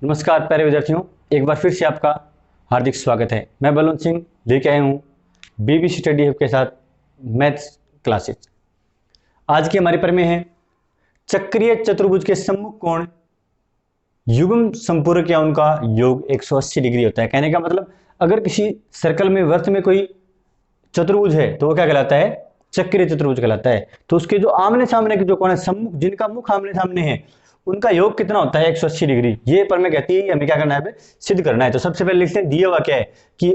नमस्कार प्यारे विद्यार्थियों, एक बार फिर से आपका हार्दिक स्वागत है। मैं बलवंत सिंह लेके आया हूँ बीबीसी स्टडी हब के साथ मैथ्स क्लासेस। आज की हमारी प्रमेय है चक्रीय चतुर्भुज के सम्मुख कोण युग्म संपूरक या उनका योग 180 डिग्री होता है। कहने का मतलब अगर किसी सर्कल में वृत्त में कोई चतुर्भुज है तो वो क्या कहलाता है? चक्रीय चतुर्भुज कहलाता है। तो उसके जो आमने सामने के जो कोण है, सम्मुख जिनका मुख आमने सामने है, उनका योग कितना होता है? 180 डिग्री। ये प्रमेय कहती है हमें क्या करना है? सिद्ध करना है। तो सबसे पहले लिखते हैं, दिया हुआ क्या है कि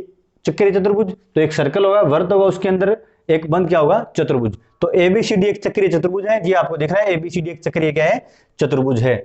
चक्रीय चतुर्भुज, तो एक सर्कल होगा, वृत्त होगा, उसके अंदर एक बंद क्या होगा? चतुर्भुज। तो एबीसीडी एक चक्रीय चतुर्भुज है। ये आपको दिख रहा है, एबीसीडी एक चक्रीय क्या है? चतुर्भुज है।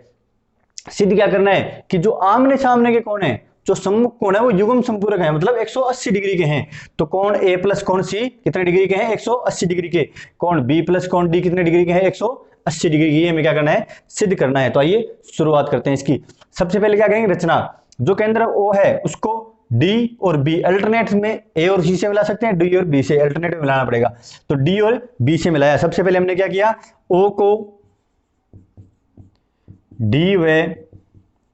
सिद्ध क्या करना है कि जो आमने सामने के कोण है, जो सम्मुख कोण है, वो युग्म संपूरक है, मतलब 180 डिग्री के हैं। तो कोण ए प्लस कोण सी कितने डिग्री के हैं? 180 डिग्री के। कोण बी प्लस कोण डी कितने डिग्री के हैं? 180 डिग्री की। हमें क्या करना है? सिद्ध करना है। तो आइए शुरुआत करते हैं इसकी। सबसे पहले क्या करेंगे? रचना। जो केंद्र ओ है उसको डी और बी अल्टरनेट में ए और सी से मिला सकते हैं, डी और बी से अल्टरनेट में मिलाना पड़ेगा। तो डी और बी से मिलाया। सबसे पहले हमने क्या किया? ओ को डी व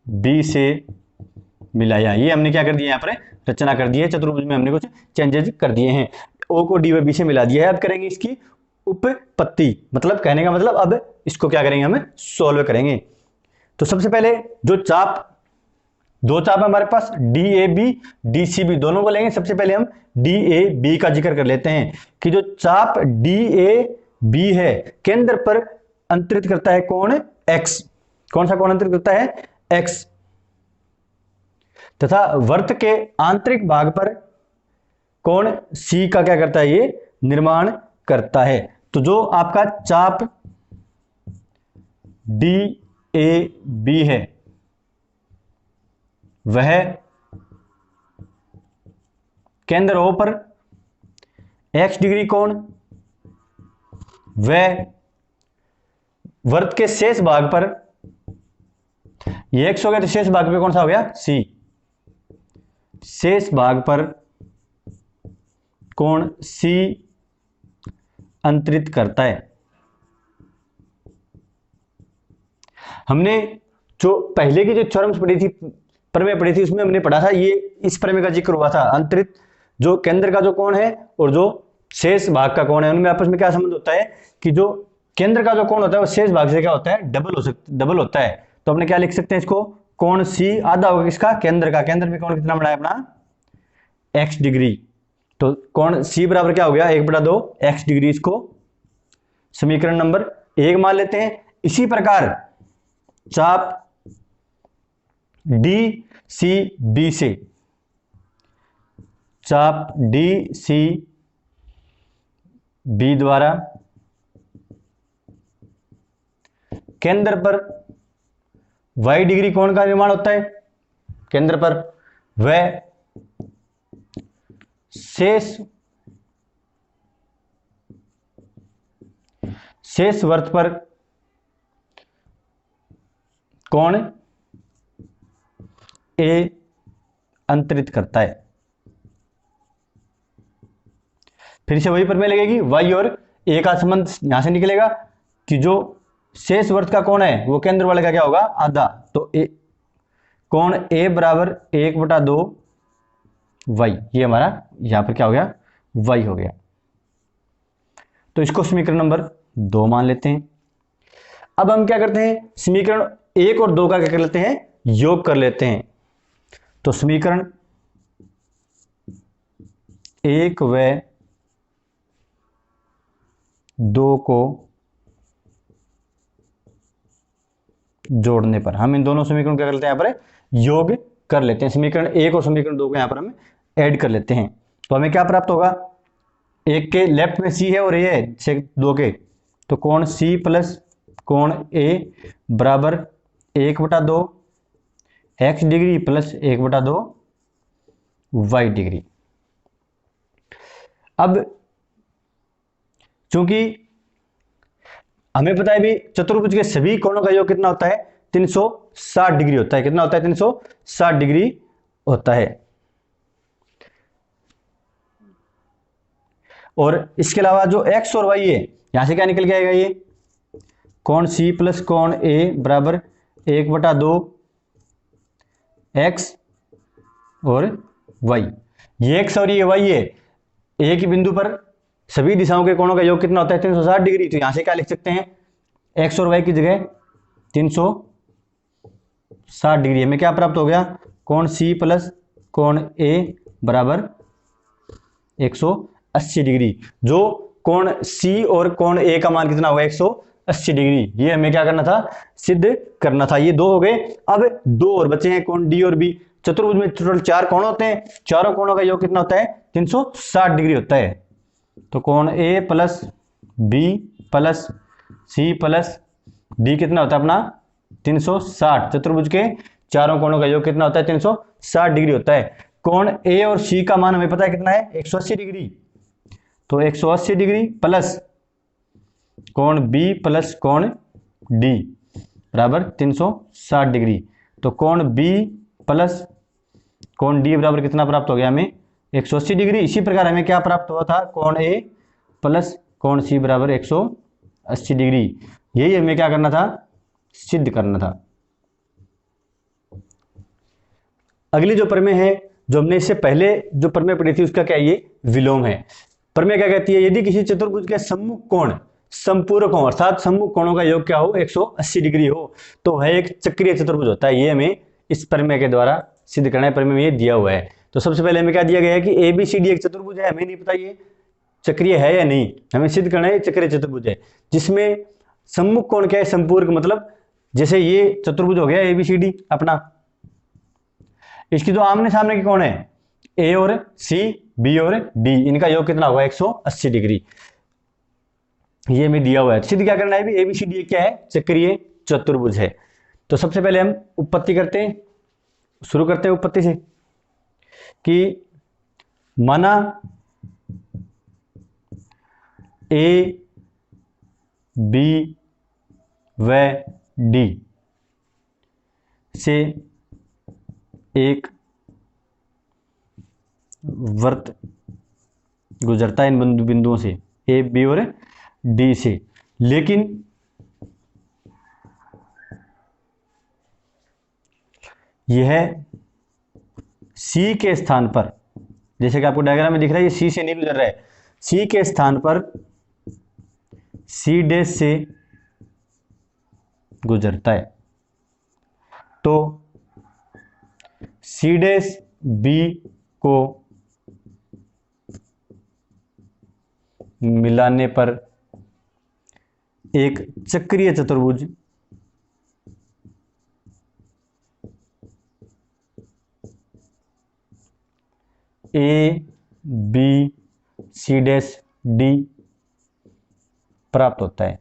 बी से मिलाया। ये हमने क्या कर दिया? यहाँ पर रचना कर दी है। चतुर्भुज में हमने कुछ चेंजेस कर दिए हैं। ओ को डी व बी से मिला दिया है। अब करेंगे इसकी उपपत्ति, मतलब कहने का मतलब अब इसको क्या करेंगे? हम सोल्व करेंगे। तो सबसे पहले जो चाप, दो चाप हमारे पास D A B D C B, दोनों को लेंगे। सबसे पहले हम डी ए बी का जिक्र कर लेते हैं कि जो चाप डी ए बी है, केंद्र पर अंतरित करता है कोण एक्स। कौन सा कोण अंतरित करता है? एक्स। तथा वृत्त के आंतरिक भाग पर कोण सी का क्या करता है? ये निर्माण करता है। तो जो आपका चाप डी ए बी है वह केंद्र ओ पर x डिग्री कोण, वह वृत्त के शेष भाग पर, ये x हो गया तो शेष भाग पे कौन सा हो गया? c। शेष भाग पर कोण c अंतरित करता है। हमने जो पहले की जो थ्योरम्स पढ़ी थी, प्रमेय पढ़ी थी, उसमें हमने पढ़ा था, ये इस प्रमेय का जिक्र हुआ था। अंतरित जो केंद्र का जो कोण है और जो शेष भाग का कोण है, उनमें आपस में क्या संबंध होता है कि जो केंद्र का जो कोण होता है वो शेष भाग से क्या होता है? डबल होता है। तो हमने क्या लिख सकते हैं इसको? कोण सी आधा होगा किसका? केंद्र का। केंद्र में कोण कितना बना है अपना? x degree. तो कोण सी बराबर क्या हो गया? 1/2 x डिग्री। इसको समीकरण नंबर 1 मान लेते हैं। इसी प्रकार चाप डी सी बी से, चाप डी सी बी द्वारा केंद्र पर y डिग्री कोण का निर्माण होता है। केंद्र पर वह शेष वृत्त पर कोण ए अंतरित करता है। फिर से वही प्रमेय लगेगी। y और a का संबंध यहां से निकलेगा कि जो शेष वृत्त का कोण है वो केंद्र वाले का क्या होगा? आधा। तो ए कोण a बराबर 1/2 y, ये हमारा यहां पर क्या हो गया? y हो गया। तो इसको समीकरण नंबर 2 मान लेते हैं। अब हम क्या करते हैं? समीकरण 1 और 2 का क्या कर लेते हैं? योग कर लेते हैं। तो समीकरण 1 व 2 को जोड़ने पर हम इन दोनों समीकरण क्या कर लेते हैं? यहाँ पर योग कर लेते हैं। समीकरण 1 और समीकरण 2 को यहाँ पर हम ऐड कर लेते हैं। तो हमें क्या प्राप्त होगा? एक के लेफ्ट में c है और ये है 2 के, तो कोण c प्लस कोण a बराबर 1/2 x degree plus 1/2 y degree. अब चूंकि हमें पता है भी चतुर्भुज के सभी कोणों का योग कितना होता है? 360 डिग्री होता है। कितना होता है? 360 डिग्री होता है। और इसके अलावा जो x और y है, यहां से क्या निकल के आएगा? ये कोण C प्लस कोण A बराबर 1/2 एक्स और वाई, ये एक्स और ये वाई है। एक ही बिंदु पर सभी दिशाओं के कोणों का योग कितना होता है? 360 डिग्री। तो यहां से क्या लिख सकते हैं? एक्स और वाई की जगह 360 डिग्री। हमें क्या प्राप्त हो गया? कोण सी प्लस कोण ए बराबर 180 डिग्री। जो कोण सी और कोण ए का मान कितना होगा? 180 डिग्री। ये हमें क्या करना था? सिद्ध करना था। ये दो हो गए। अब दो और बचे हैं, कोण डी और बी। चतुर्भुज में टोटल 4 कोण होते हैं, चारों कोणों का योग कितना होता है? 360 डिग्री होता है। तो कोण A plus B plus C plus D कितना होता है अपना? 360। चतुर्भुज के चारों कोणों का योग कितना होता है? 360 डिग्री होता है। कोण ए और सी का मान हमें पता है कितना है? 180 डिग्री। तो 180 डिग्री प्लस कोण बी प्लस कोण डी बराबर 360 डिग्री। तो कोण बी प्लस कोण डी बराबर कितना प्राप्त हो गया हमें? 180 डिग्री। इसी प्रकार हमें क्या प्राप्त हुआ था? कोण ए प्लस कोण सी बराबर 180 डिग्री। यही हमें क्या करना था? सिद्ध करना था। अगली जो प्रमेय है, जो हमने इससे पहले जो प्रमेय पढ़ी थी, उसका क्या? ये विलोम है। प्रमेय क्या कहती है? यदि किसी चतुर्भुज के सम्मुख कोण संपूरक हो, अर्थात सम्मुख कोणों का योग क्या हो? 180 डिग्री हो, तो वह एक चक्रीय चतुर्भुज होता है। ये हमें इस प्रमेय के द्वारा सिद्ध करना है। प्रमेय में ये दिया हुआ है। तो सबसे पहले हमें क्या दिया गया है कि ए बी सी डी एक चतुर्भुज है। हमें नहीं पता ये चक्रीय है या नहीं, हमें सिद्ध करना है चक्रीय चतुर्भुज है, जिसमें सम्मुख कोण क्या है? संपूरक। मतलब जैसे ये चतुर्भुज हो गया ए बी सी डी अपना, इसकी जो आमने सामने के कोण है ए और सी, बी और डी, इनका योग कितना होगा? 180 डिग्री। ये हमें दिया हुआ है। सिद्ध क्या करना है? भी ए बी सी डी क्या है? चक्रीय चतुर्भुज है। तो सबसे पहले हम उत्पत्ति करते हैं, शुरू करते हैं उत्पत्ति से कि माना ए बी व डी से एक वृत्त गुजरता है इन बिंदुओं से, ए बी और डी से, लेकिन यह सी के स्थान पर, जैसे कि आपको डायग्राम में दिख रहा है, ये सी से नहीं गुजर रहा है, सी के स्थान पर सी डैश से गुजरता है। तो सी डैश बी को मिलाने पर एक चक्रीय चतुर्भुज A B C dash D प्राप्त होता है।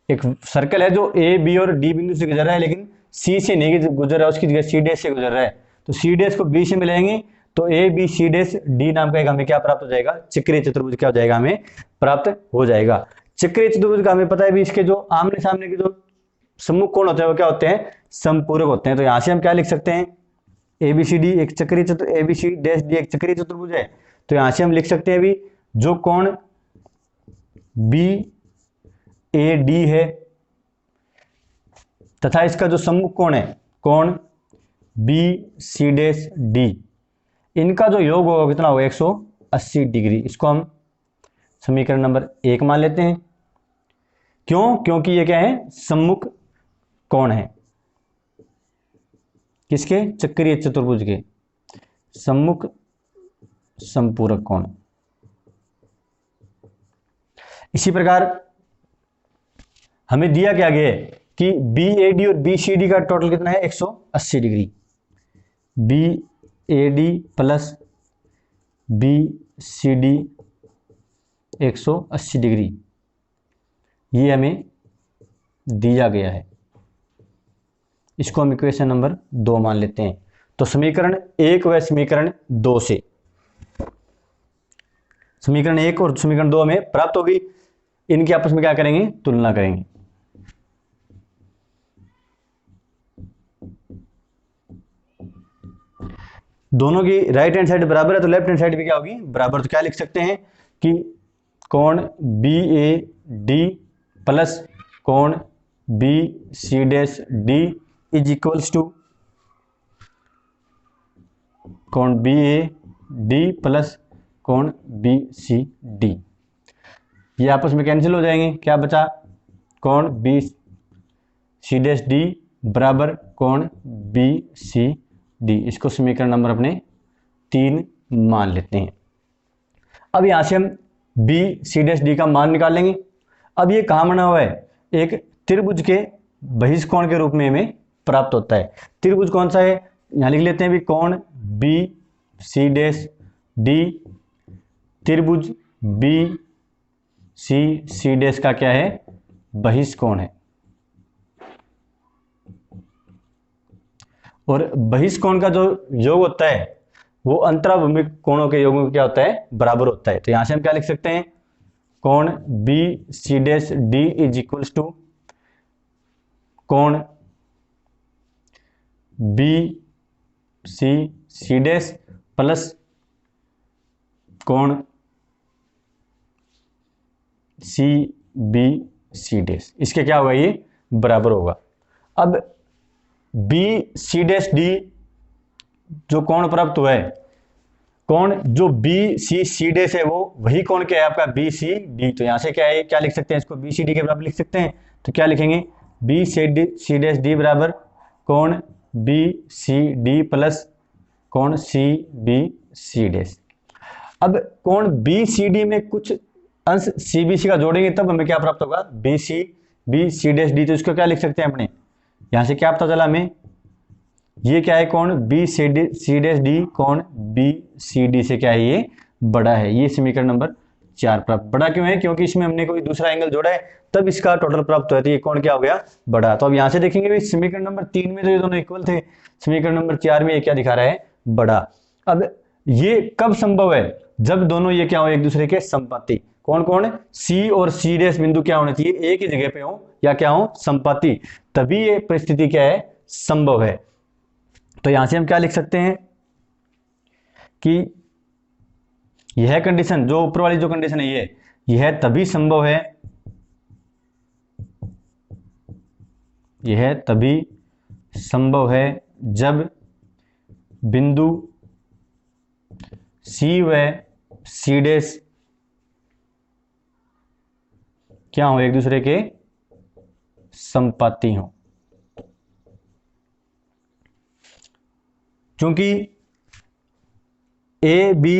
एक सर्कल है जो ए बी और डी बिंदु से गुजर रहा है, लेकिन सी से नहीं गुजर रहा है, उसकी जगह सी डैश से गुजर रहा है। तो सी डैश को बी से मिलाएंगे तो A B C dash D नाम का एक हमें क्या प्राप्त हो जाएगा? चक्रीय चतुर्भुज क्या हो जाएगा? हमें प्राप्त हो जाएगा। चक्रीय चतुर्भुज का हमें पता है भी, इसके जो आमने सामने के जो सम्मुख कोण होते हैं वो क्या होते हैं? संपूरक होते हैं। तो यहां से हम क्या लिख सकते हैं? ए बी सी डी एक चक्रीय चतुर्भुज, A B C dash D एक चक्रीय चतुर्भुज है। तो यहां से हम लिख सकते हैं भी, जो कोण बी ए डी है तथा इसका जो सम्मुख कोण है कोण बी सी डैश डी, इनका जो योग होगा कितना होगा? 180 डिग्री। इसको हम समीकरण नंबर 1 मान लेते हैं। क्यों? क्योंकि ये क्या है? सम्मुख कोण है। किसके? चक्रीय चतुर्भुज के सम्मुख संपूरक कोण। इसी प्रकार हमें दिया क्या गया है कि बी ए डी और बी सी डी का टोटल कितना है? 180 degree. B A D plus B C D 180 degree, ये हमें दिया गया है। इसको हम इक्वेशन नंबर 2 मान लेते हैं। तो समीकरण 1 व समीकरण 2 से, समीकरण 1 और समीकरण 2 हमें प्राप्त होगी। इनकी आपस में क्या करेंगे? तुलना करेंगे। दोनों की राइट हैंड साइड बराबर है तो लेफ्ट हैंड साइड भी क्या होगी? बराबर। तो क्या लिख सकते हैं कि कोण बी ए डी प्लस कोण B C dash D is equals to कोण बी ए डी प्लस कोण बी सी डी। ये आपस में कैंसिल हो जाएंगे, क्या बचा, कोण बी सी डैश डी बराबर कोण बी सी डी। इसको समीकरण नंबर अपने 3 मान लेते हैं। अब यहां से हम बी सी डैश डी का मान निकालेंगे। अब ये कहाँ बना हुआ है, एक त्रिभुज के बहिष्कोण के रूप में हमें प्राप्त होता है। त्रिभुज कौन सा है, यहां लिख लेते हैं भी, कोण बी सी डैश डी, त्रिभुज बी सी डैश का क्या है, बहिष्कोण है। और बहिष्कोण का जो योग होता है वो अंतराभूमिक कोणों के योगों का क्या होता है, बराबर होता है। तो यहां से हम क्या लिख सकते हैं, कोण B C dash D is equals to कोण बी सी डैश प्लस कोण सी बी सी डैश, इसके क्या होगा, ये बराबर होगा। अब बी सी डैश डी जो कोण प्राप्त हुआ है, कोण जो बी सी डैश है वो वही कोण क्या है आपका बी सी डी। तो यहां से क्या है, क्या लिख सकते हैं, इसको बी सी डी के बराबर लिख सकते हैं। तो क्या लिखेंगे, बी सी डैश डी बराबर कोण बी सी डी प्लस कोण सी बी सी डैश। अब कोण बी सी डी में कुछ अंश सी बी सी का जोड़ेंगे तब हमें क्या प्राप्त होगा, बी सी डैश डी। तो इसको क्या लिख सकते हैं अपने, यहां से क्या पता चला हमें, ये क्या है, कोण बी सी डैश डी कोण बी सी डी से क्या है, ये बड़ा है। ये समीकरण नंबर 4 प्राप्त। बड़ा क्यों है, क्योंकि इसमें हमने कोई दूसरा एंगल जोड़ा है तब इसका टोटल प्राप्त हुआ, तो ये कोण क्या हो गया, बड़ा। तो अब यहां से देखेंगे भी समीकरण नंबर 3 में तो ये दोनों इक्वल थे, समीकरण नंबर 4 में ये क्या दिखा रहा है, बड़ा। अब ये कब संभव है, जब दोनों ये क्या हो, एक दूसरे के संपाती। कौन कौन, सी और सी डैश बिंदु क्या होने चाहिए, एक ही जगह पे हो या क्या हो, संपाती, तभी ये परिस्थिति क्या है, संभव है। तो यहां से हम क्या लिख सकते हैं कि यह कंडीशन, जो ऊपर वाली जो कंडीशन है, यह तभी संभव है, यह तभी संभव है जब बिंदु सी व सी डैश क्या हो, एक दूसरे के संपाती हो। क्योंकि A B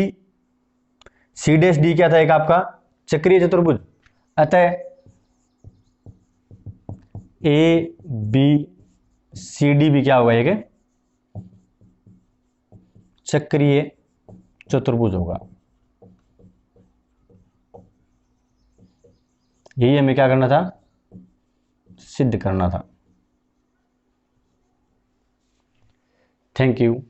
C dash D क्या था, एक आपका चक्रीय चतुर्भुज, अतः ए बी सी डी भी क्या होगा, एक चक्रीय चतुर्भुज होगा। यही हमें क्या करना था, सिद्ध करना था। Thank you.